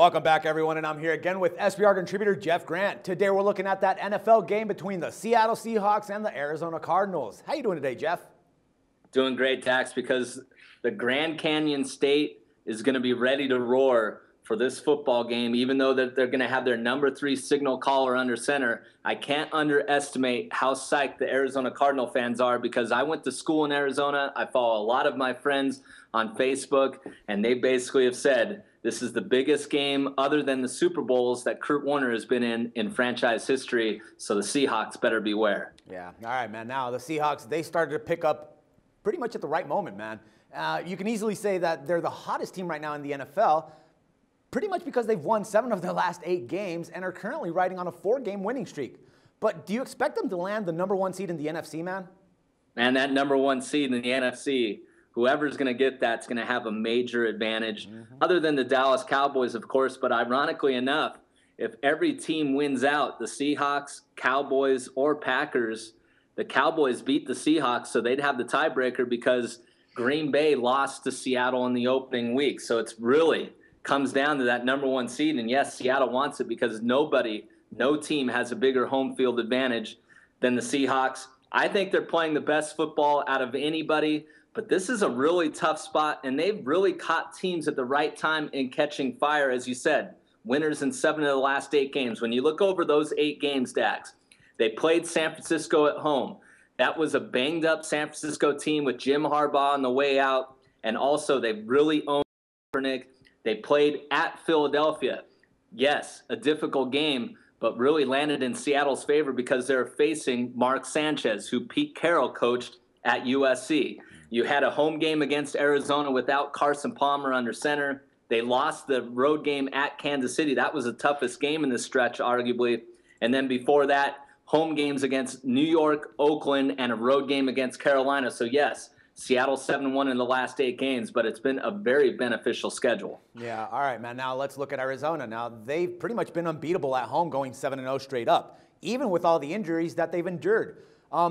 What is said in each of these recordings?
Welcome back, everyone, and I'm here again with SBR contributor Jeff Grant. Today we're looking at that NFL game between the Seattle Seahawks and the Arizona Cardinals. How you doing today, Jeff? Doing great, Dax, because the Grand Canyon State is going to be ready to roar for this football game, even though they're going to have their number 3 signal caller under center. I can't underestimate how psyched the Arizona Cardinal fans are, because I went to school in Arizona. I follow a lot of my friends on Facebook, and they basically have said this is the biggest game other than the Super Bowls that Kurt Warner has been in franchise history, so the Seahawks better beware. Yeah, all right, man. Now, the Seahawks, they started to pick up pretty much at the right moment, man. You can easily say that they're the hottest team right now in the NFL, pretty much because they've won 7 of their last 8 games and are currently riding on a 4-game winning streak. But do you expect them to land the number 1 seed in the NFC, man? Man, that number 1 seed in the NFC, whoever's going to get that's going to have a major advantage, other than the Dallas Cowboys, of course. But ironically enough, if every team wins out, the Seahawks, Cowboys, or Packers, the Cowboys beat the Seahawks, so they'd have the tiebreaker because Green Bay lost to Seattle in the opening week. So it's really comes down to that number 1 seed. And yes, Seattle wants it because no team has a bigger home field advantage than the Seahawks. I think they're playing the best football out of anybody, but this is a really tough spot, and they've really caught teams at the right time in catching fire, as you said. Winners in 7 of the last 8 games. When you look over those 8 games, Dax, they played San Francisco at home. That was a banged-up San Francisco team with Jim Harbaugh on the way out, and also they really owned Kaepernick. They played at Philadelphia. Yes, a difficult game, but really landed in Seattle's favor because they're facing Mark Sanchez, who Pete Carroll coached at USC. You had a home game against Arizona without Carson Palmer under center. They lost the road game at Kansas City. That was the toughest game in this stretch, arguably. And then before that, home games against New York, Oakland, and a road game against Carolina. So, yes, Seattle 7-1 in the last 8 games, but it's been a very beneficial schedule. Yeah, all right, man. Now let's look at Arizona. Now, they've pretty much been unbeatable at home, going 7-0 straight up, even with all the injuries that they've endured.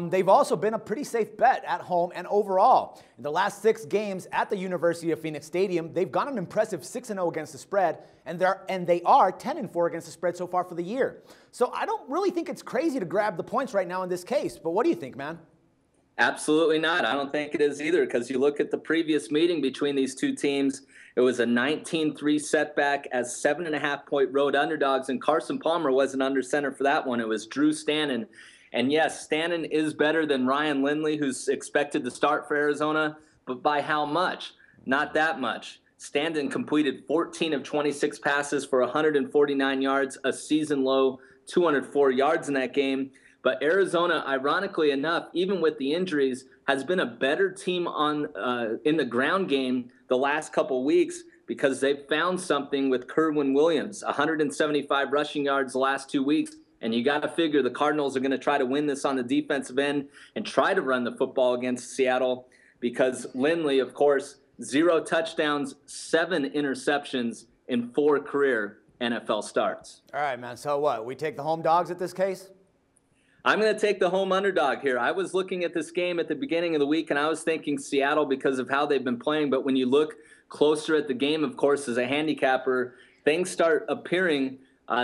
They've also been a pretty safe bet at home and overall. In the last 6 games at the University of Phoenix Stadium, they've gone an impressive 6-0 against the spread, and they are 10-4 against the spread so far for the year. So I don't really think it's crazy to grab the points right now in this case. But what do you think, man? Absolutely not. I don't think it is either, because you look at the previous meeting between these two teams, it was a 19-3 setback as 7.5-point road underdogs, and Carson Palmer wasn't under center for that one. It was Drew Stanton. And yes, Stanton is better than Ryan Lindley, who's expected to start for Arizona, but by how much? Not that much. Stanton completed 14 of 26 passes for 149 yards, a season-low 204 yards in that game. But Arizona, ironically enough, even with the injuries, has been a better team in the ground game the last couple weeks, because they've found something with Kerwin Williams, 175 rushing yards the last 2 weeks. And you got to figure the Cardinals are going to try to win this on the defensive end and try to run the football against Seattle, because Lindley, of course, 0 touchdowns, 7 interceptions in 4 career NFL starts. All right, man. So what? We take the home dogs at this case? I'm going to take the home underdog here. I was looking at this game at the beginning of the week, and I was thinking Seattle because of how they've been playing. But when you look closer at the game, of course, as a handicapper, things start appearing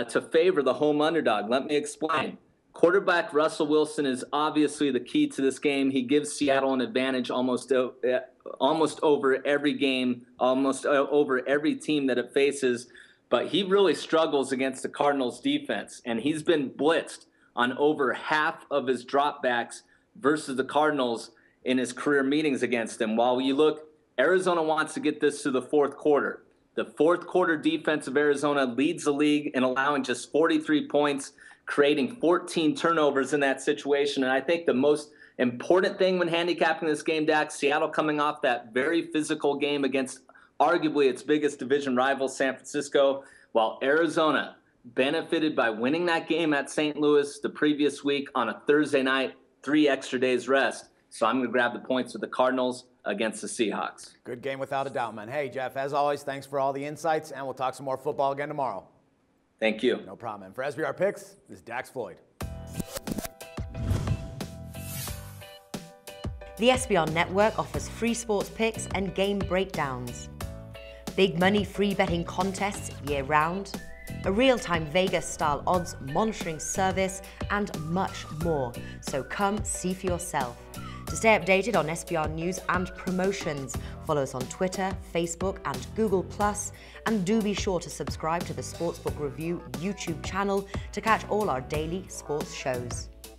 to favor the home underdog. Let me explain. Quarterback Russell Wilson is obviously the key to this game. He gives Seattle an advantage almost over every game, almost over every team that it faces. But he really struggles against the Cardinals' defense, and he's been blitzed on over half of his dropbacks versus the Cardinals in his career meetings against them. While you look, Arizona wants to get this to the 4th quarter. The 4th quarter defense of Arizona leads the league in allowing just 43 points, creating 14 turnovers in that situation. And I think the most important thing when handicapping this game, Dax, Seattle coming off that very physical game against arguably its biggest division rival, San Francisco, while Arizona benefited by winning that game at St. Louis the previous week on a Thursday night, 3 extra days rest. So I'm going to grab the points with the Cardinals against the Seahawks. Good game without a doubt, man. Hey, Jeff, as always, thanks for all the insights, and we'll talk some more football again tomorrow. Thank you. No problem, man. For SBR Picks, this is Dax Floyd. The SBR Network offers free sports picks and game breakdowns. big money free betting contests year-round, a real-time Vegas-style odds monitoring service, and much more. So come see for yourself. To stay updated on SBR news and promotions, follow us on Twitter, Facebook, and Google+, and do be sure to subscribe to the Sportsbook Review YouTube channel to catch all our daily sports shows.